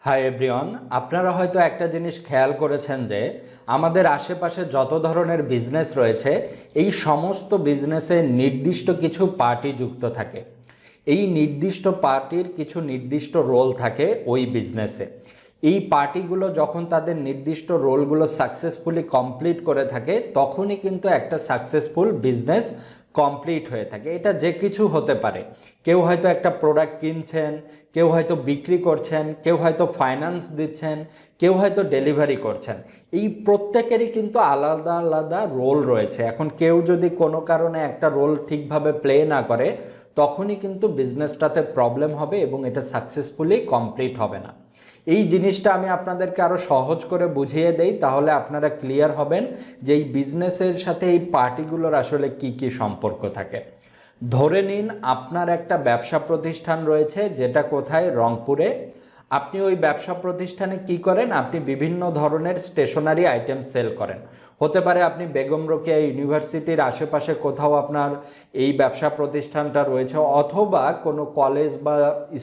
Hi everyone, আপনারা হয়তো একটা জিনিস খেয়াল করেছেন যে আমাদের আশেপাশে যত ধরনের বিজনেস রয়েছে এই সমস্ত বিজনেসে নির্দিষ্ট কিছু পার্টি যুক্ত থাকে। এই নির্দিষ্ট পার্টির কিছু নির্দিষ্ট রোল থাকে ওই বিজনেসে। এই পার্টিগুলো যখন তাদের নির্দিষ্ট রোলগুলো সাকসেসফুলি কমপ্লিট করে থাকে তখনই কিন্তু একটা সাকসেসফুল বিজনেস কমপ্লিট হয়ে থাকে। এটা যে কিছু হতে পারে। কেউ হয়তো একটা প্রোডাক্ট কিনছেন, কেউ হয়তো বিক্রি করছেন, কেউ হয়তো ফাইন্যান্স দিচ্ছেন, কেউ হয়তো ডেলিভারি করছেন। এই প্রত্যেকেরই কিন্তু আলাদা আলাদা রোল রয়েছে। এখন কেউ যদি কোনো কারণে একটা রোল ঠিকভাবে প্লে না করে তখনই কিন্তু বিজনেসটাতে প্রবলেম হবে এবং এটা সাকসেসফুলি কমপ্লিট হবে না। এই জিনিসটা আমি আপনাদেরকে আরও সহজ করে বুঝিয়ে দেই, তাহলে আপনারা ক্লিয়ার হবেন যে এই বিজনেসের সাথে এই পার্টিগুলোর আসলে কি কি সম্পর্ক থাকে। ধরে নিন আপনার একটা ব্যবসা প্রতিষ্ঠান রয়েছে, যেটা কোথায়? রংপুরে। আপনি ওই ব্যবসা প্রতিষ্ঠানে কি করেন? আপনি বিভিন্ন ধরনের স্টেশনারি আইটেম সেল করেন। হতে পারে আপনি বেগম রোকেয়া ইউনিভার্সিটির আশেপাশে কোথাও আপনার এই ব্যবসা প্রতিষ্ঠানটা রয়েছে, অথবা কোনো কলেজ বা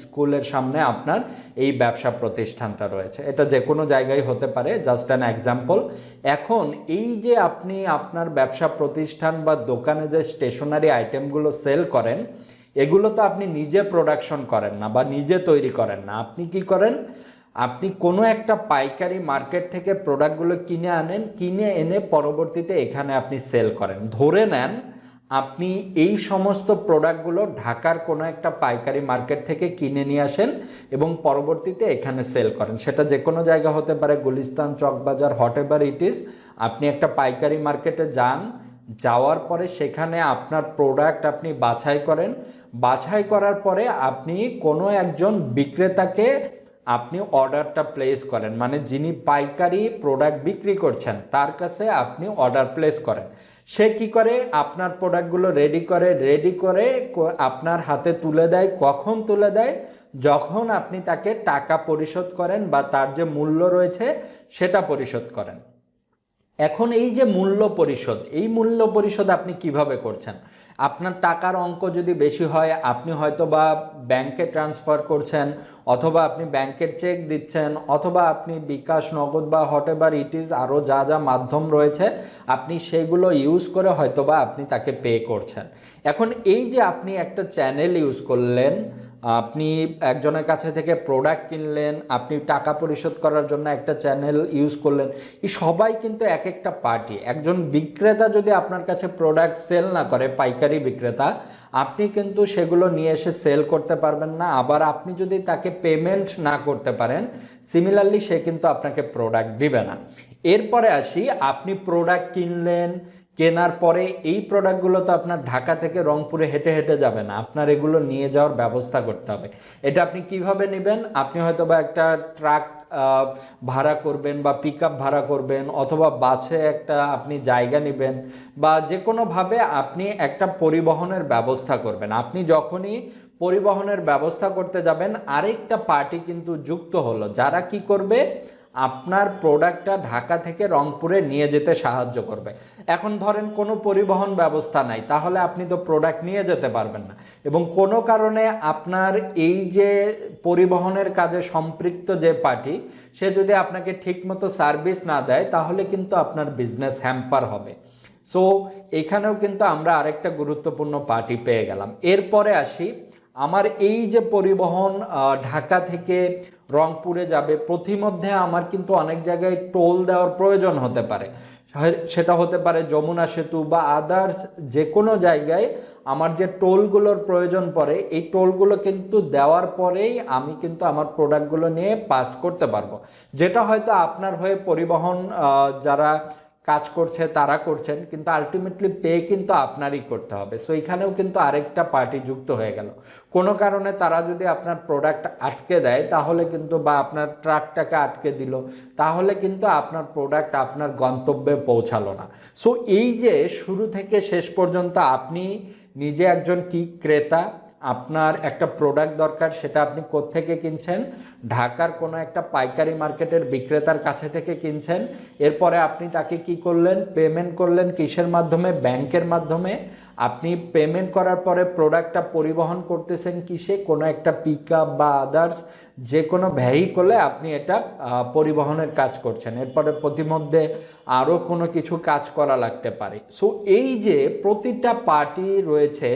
স্কুলের সামনে আপনার এই ব্যবসা প্রতিষ্ঠানটা রয়েছে। এটা যে কোনো জায়গায় হতে পারে, জাস্ট অ্যান এক্সাম্পল। এখন এই যে আপনি আপনার ব্যবসা প্রতিষ্ঠান বা দোকানে যে স্টেশনারি আইটেমগুলো সেল করেন, এগুলো তো আপনি নিজে প্রোডাকশন করেন না বা নিজে তৈরি করেন না। আপনি কি করেন? আপনি কোনো একটা পাইকারি মার্কেট থেকে প্রোডাক্টগুলো কিনে আনেন, কিনে এনে পরবর্তীতে এখানে আপনি সেল করেন। ধরে নেন আপনি এই সমস্ত প্রোডাক্টগুলো ঢাকার কোনো একটা পাইকারি মার্কেট থেকে কিনে নিয়ে আসেন এবং পরবর্তীতে এখানে সেল করেন। সেটা যে কোনো জায়গা হতে পারে, Gulistan, Chawkbazar, what ever it is. আপনি একটা পাইকারি মার্কেটে যান, যাওয়ার পরে সেখানে আপনার প্রোডাক্ট আপনি বাছাই করেন। বাছাই করার পরে আপনি কোনো একজন বিক্রেতাকে আপনি অর্ডারটা প্লেস করেন, মানে যিনি পাইকারি প্রোডাক্ট বিক্রি করছেন তার কাছে আপনি অর্ডার প্লেস করেন। সে কি করে? আপনার প্রোডাক্টগুলো রেডি করে আপনার হাতে তুলে দেয়। কখন তুলে দেয়? যখন আপনি তাকে টাকা পরিশোধ করেন বা তার যে মূল্য রয়েছে সেটা পরিশোধ করেন। এখন এই যে মূল্য পরিশোধ, এই মূল্য পরিশোধ আপনি কিভাবে করছেন? আপনার টাকার অঙ্ক যদি বেশি হয় আপনি হয়তো বা ব্যাংকে ট্রান্সফার করছেন, অথবা আপনি ব্যাংকের চেক দিচ্ছেন, অথবা আপনি বিকাশ, নগদ বা হোয়াট এভার ইট ইজ আরও যা যা মাধ্যম রয়েছে আপনি সেগুলো ইউজ করে হয়তো বা আপনি তাকে পে করছেন। এখন এই যে আপনি একটা চ্যানেল ইউজ করলেন, আপনি একজনের কাছে থেকে প্রোডাক্ট কিনলেন, আপনি টাকা পরিশোধ করার জন্য একটা চ্যানেল ইউজ করলেন, এই সবাই কিন্তু এক একটা পার্টি। একজন বিক্রেতা যদি আপনার কাছে প্রোডাক্ট সেল না করে, পাইকারি বিক্রেতা, আপনি কিন্তু সেগুলো নিয়ে এসে সেল করতে পারবেন না। আবার আপনি যদি তাকে পেমেন্ট না করতে পারেন, সিমিলারলি সে কিন্তু আপনাকে প্রোডাক্ট দিবে না। এরপরে আসি, আপনি প্রোডাক্ট কিনলেন, কেনার পরে এই প্রোডাক্টগুলো তো আপনার ঢাকা থেকে রংপুরে হেঁটে হেঁটে যাবে না, আপনার এগুলো নিয়ে যাওয়ার ব্যবস্থা করতে হবে। এটা আপনি কিভাবে নেবেন? আপনি হয়তো বা একটা ট্রাক ভাড়া করবেন বা পিক আপ ভাড়া করবেন, অথবা বাসে একটা আপনি জায়গা নেবেন, বা যে কোনোভাবে আপনি একটা পরিবহনের ব্যবস্থা করবেন। আপনি যখনই পরিবহনের ব্যবস্থা করতে যাবেন, আরেকটা পার্টি কিন্তু যুক্ত হলো, যারা কি করবে? আপনার প্রোডাক্টটা ঢাকা থেকে রংপুরে নিয়ে যেতে সাহায্য করবে। এখন ধরেন কোনো পরিবহন ব্যবস্থা নাই, তাহলে আপনি তো প্রোডাক্ট নিয়ে যেতে পারবেন না। এবং কোনো কারণে আপনার এই যে পরিবহনের কাজে সম্পৃক্ত যে পার্টি, সে যদি আপনাকে ঠিকমতো সার্ভিস না দেয় তাহলে কিন্তু আপনার বিজনেস হ্যাম্পার হবে। সো এখানেও কিন্তু আমরা আরেকটা গুরুত্বপূর্ণ পার্টি পেয়ে গেলাম। এরপরে আসি, আমার এই যে পরিবহন ঢাকা থেকে রংপুরে যাবে, প্রতিমধ্যে আমার কিন্তু অনেক জায়গায় টোল দেওয়ার প্রয়োজন হতে পারে। সেটা হতে পারে যমুনা সেতু বা আদার্স যে কোনো জায়গায় আমার যে টোলগুলোর প্রয়োজন পড়ে, এই টোলগুলো কিন্তু দেওয়ার পরেই আমি কিন্তু আমার প্রোডাক্টগুলো নিয়ে পাস করতে পারবো। যেটা হয়তো আপনার হয়ে পরিবহন যারা কাজ করছে তারা করছেন, কিন্তু আলটিমেটলি পে কিন্তু আপনারই করতে হবে। সো এখানেও কিন্তু আরেকটা পার্টি যুক্ত হয়ে গেল। কোনো কারণে তারা যদি আপনার প্রোডাক্ট আটকে দেয় তাহলে কিন্তু, বা আপনার ট্রাকটাকে আটকে দিল, তাহলে কিন্তু আপনার প্রোডাক্ট আপনার গন্তব্যে পৌঁছালো না। সো এই যে শুরু থেকে শেষ পর্যন্ত আপনি নিজে একজন কি ক্রেতা, আপনার একটা প্রোডাক্ট দরকার, সেটা আপনি কোত্থেকে কিনছেন? ঢাকার কোনো একটা পাইকারি মার্কেটের বিক্রেতার কাছে থেকে কিনছেন। এরপরে আপনি তাকে কি করলেন? পেমেন্ট করলেন কিসের মাধ্যমে? ব্যাংকের মাধ্যমে। আপনি পেমেন্ট করার পরে প্রোডাক্টটা পরিবহন করতেছেন কিসে, কোনো একটা পিকআপ বা আদার্স যে কোনো ভেহিকলে আপনি এটা পরিবহনের কাজ করছেন। এরপরে প্রতিমধ্যে আরও কোনো কিছু কাজ করা লাগতে পারে। সো এই যে প্রতিটা পার্টি রয়েছে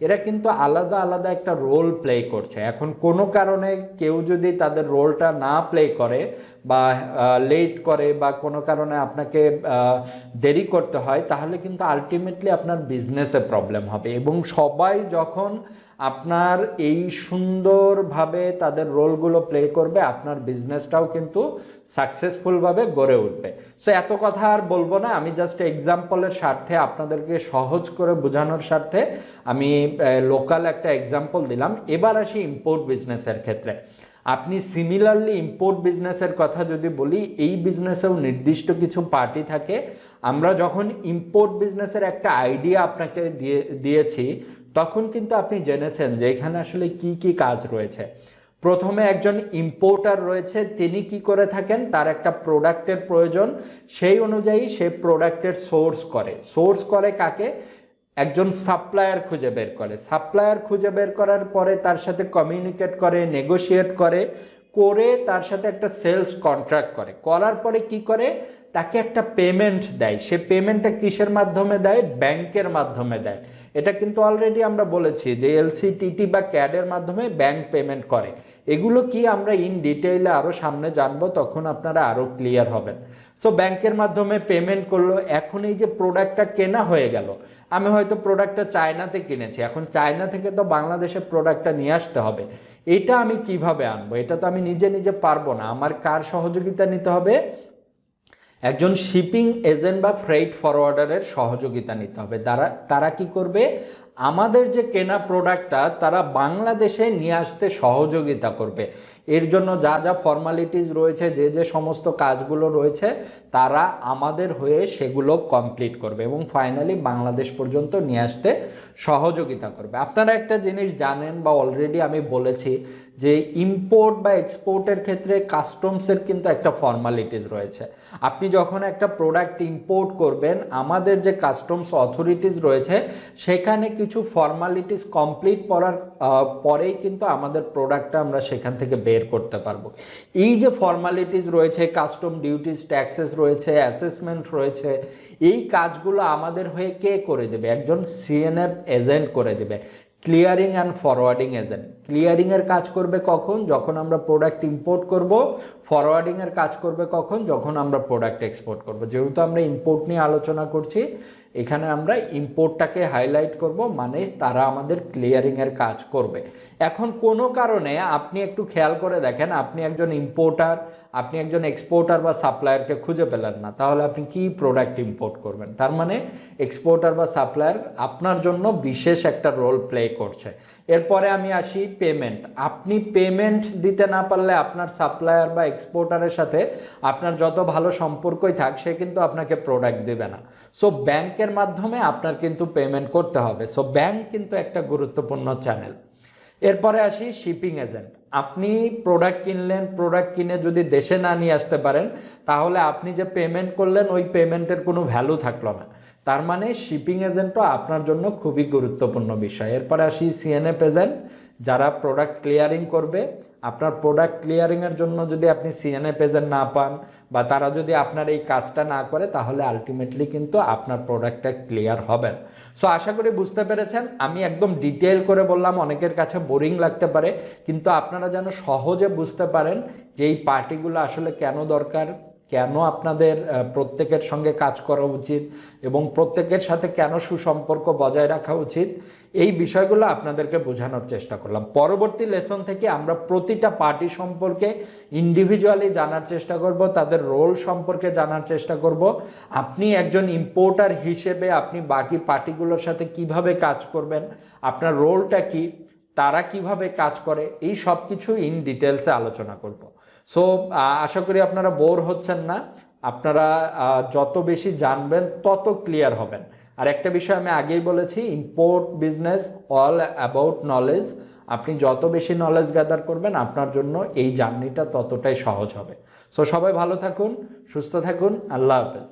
এরা কিন্তু আলাদা আলাদা একটা রোল প্লে করছে। এখন কোনো কারণে কেউ যদি তাদের রোলটা না প্লে করে বা লেট করে বা কোনো কারণে আপনাকে দেরি করতে হয়, তাহলে কিন্তু আলটিমেটলি আপনার বিজনেসে প্রবলেম হবে। এবং সবাই যখন আপনার এই সুন্দরভাবে তাদের রোলগুলো প্লে করবে, আপনার বিজনেসটাও কিন্তু সাকসেসফুলভাবে গড়ে উঠবে। সো এত কথা আর বলবো না, আমি জাস্ট এক্সাম্পলের স্বার্থে আপনাদেরকে সহজ করে বোঝানোর স্বার্থে আমি লোকাল একটা এক্সাম্পল দিলাম। এবার আসি ইম্পোর্ট বিজনেসের ক্ষেত্রে। আপনি সিমিলারলি ইম্পোর্ট বিজনেসের কথা যদি বলি, এই বিজনেসেও নির্দিষ্ট কিছু পার্টি থাকে। আমরা যখন ইম্পোর্ট বিজনেসের একটা আইডিয়া আপনাকে দিয়েছি তখন কিন্তু আপনি জেনেছেন যে এখানে আসলে কি কি কাজ রয়েছে। প্রথমে একজন ইম্পোর্টার রয়েছে, তিনি কি করে থাকেন, তার একটা প্রোডাক্টের প্রয়োজন, সেই অনুযায়ী সে প্রোডাক্টের সোর্স করে কাকে, একজন সাপ্লায়ার খুঁজে বের করে। সাপ্লায়ার খুঁজে বের করার পরে তার সাথে কমিউনিকেট করে, নেগোশিয়েট করে, তার সাথে একটা সেলস কন্ট্রাক্ট করার পরে কি করে, তাকে একটা পেমেন্ট দেয়। সে পেমেন্টটা কিসের মাধ্যমে দেয়, ব্যাংকের মাধ্যমে দেয়। এটা কিন্তু অলরেডি আমরা বলেছি যে এলসি, টিটি বা ক্যাডের মাধ্যমে ব্যাংক পেমেন্ট করে। এগুলো কি আমরা ইন ডিটেইলে আরও সামনে জানবো, তখন আপনারা আরও ক্লিয়ার হবেন। সো ব্যাংকের মাধ্যমে পেমেন্ট করলো। এখন এই যে প্রোডাক্টটা কেনা হয়ে গেল, আমি হয়তো প্রোডাক্টটা চায়নাতে কিনেছি, এখন চায়না থেকে তো বাংলাদেশে প্রোডাক্টটা নিয়ে আসতে হবে। এটা আমি কিভাবে আনবো, এটা তো আমি নিজে নিজে পারবো না। আমার কার সহযোগিতা নিতে হবে, একজন শিপিং এজেন্ট বা ফ্রেইট ফরওয়ার্ডারের সহযোগিতা নিতে হবে। তারা কি করবে, আমাদের যে কেনা প্রোডাক্টটা তারা বাংলাদেশে নিয়ে আসতে সহযোগিতা করবে। এর জন্য যা যা ফর্মালিটিস রয়েছে, যে সমস্ত কাজগুলো রয়েছে, তারা আমাদের হয়ে সেগুলো কমপ্লিট করবে এবং ফাইনালি বাংলাদেশ পর্যন্ত নিয়ে আসতে সহযোগিতা করবে। আপনারা একটা জিনিস জানেন বা অলরেডি আমি বলেছি যে ইম্পোর্ট বা এক্সপোর্টের ক্ষেত্রে কাস্টমসের কিন্তু একটা ফর্মালিটিস রয়েছে। আপনি যখন একটা প্রোডাক্ট ইম্পোর্ট করবেন, আমাদের যে কাস্টমস অথরিটিস রয়েছে সেখানে কিছু ফর্মালিটিস কমপ্লিট করার পরেই কিন্তু আমাদের প্রোডাক্টটা আমরা সেখান থেকে বের করতে পারবো। এই যে ফর্মালিটিস রয়েছে, কাস্টম ডিউটিস, ট্যাক্সেস রয়েছে, অ্যাসেসমেন্ট রয়েছে, এই কাজগুলো আমাদের হয়ে কে করে দেবে, একজন সিএনএফ এজেন্ট করে দেবে, clearing and forwarding agent. Clearing এর কাজ করবে কখন, যখন আমরা প্রোডাক্ট ইম্পোর্ট করব। ফরওয়ার্ডিং এর কাজ করবে কখন, যখন আমরা প্রোডাক্ট এক্সপোর্ট করব। যেহেতু আমরা ইম্পোর্ট নিয়ে আলোচনা করছি, এখানে আমরা ইম্পোর্টটাকে হাইলাইট করব, মানে তারা আমাদের ক্লিয়ারিং এর কাজ করবে। এখন কোনো কারণে আপনি একটু খেয়াল করে দেখেন, আপনি একজন ইম্পোর্টার, আপনি একজন এক্সপোর্টার বা সাপ্লায়ারকে খুঁজে পেলেন না, তাহলে আপনি কি প্রোডাক্ট ইম্পোর্ট করবেন? তার মানে এক্সপোর্টার বা সাপ্লায়ার আপনার জন্য বিশেষ একটা রোল প্লে করছে। এরপরে আমি আসি পেমেন্ট। আপনি পেমেন্ট দিতে না পারলে আপনার সাপ্লায়ার বা এক্সপোর্টারের সাথে আপনার যত ভালো সম্পর্কই থাক, সে কিন্তু আপনাকে প্রোডাক্ট দেবে না। সো ব্যাংকের মাধ্যমে আপনার কিন্তু পেমেন্ট করতে হবে। সো ব্যাংক কিন্তু একটা গুরুত্বপূর্ণ চ্যানেল। এরপরে আসি শিপিং এজেন্ট। আপনি প্রোডাক্ট কিনলেন, প্রোডাক্ট কিনে যদি দেশে না নিয়ে আসতে পারেন, তাহলে আপনি যে পেমেন্ট করলেন ওই পেমেন্টের কোনো ভ্যালু থাকলো না। তার মানে শিপিং এজেন্টও আপনার জন্য খুবই গুরুত্বপূর্ণ বিষয়। এরপরে আসি সিএনএফ এজেন্ট, যারা প্রোডাক্ট ক্লিয়ারিং করবে। আপনার প্রোডাক্ট ক্লিয়ারিংয়ের জন্য যদি আপনি সিএনএফ এজেন্ট না পান বা তারা যদি আপনার এই কাজটা না করে, তাহলে আলটিমেটলি কিন্তু আপনার প্রোডাক্টটা ক্লিয়ার হবে না। সো আশা করি বুঝতে পেরেছেন। আমি একদম ডিটেল করে বললাম, অনেকের কাছে বোরিং লাগতে পারে, কিন্তু আপনারা যেন সহজে বুঝতে পারেন যে এই পার্টিগুলো আসলে কেন দরকার, কেন আপনাদের প্রত্যেকের সঙ্গে কাজ করা উচিত এবং প্রত্যেকের সাথে কেন সুসম্পর্ক বজায় রাখা উচিত, এই বিষয়গুলো আপনাদেরকে বোঝানোর চেষ্টা করলাম। পরবর্তী লেসন থেকে আমরা প্রতিটা পার্টি সম্পর্কে ইন্ডিভিজুয়ালি জানার চেষ্টা করব, তাদের রোল সম্পর্কে জানার চেষ্টা করব। আপনি একজন ইম্পোর্টার হিসেবে আপনি বাকি পার্টিগুলোর সাথে কিভাবে কাজ করবেন, আপনার রোলটা কি, তারা কিভাবে কাজ করে, এই সব কিছু ইন ডিটেলসে আলোচনা করব। সো আশা করি আপনারা বোর হচ্ছেন না। আপনারা যত বেশি জানবেন তত ক্লিয়ার হবেন। আর একটা বিষয় আমি আগেই বলেছি, import business all about knowledge. আপনি যত বেশি নলেজ গ্যাদার করবেন, আপনার জন্য এই জার্নিটা ততটাই সহজ হবে। সো সবাই ভালো থাকুন, সুস্থ থাকুন। আল্লাহ হাফেজ।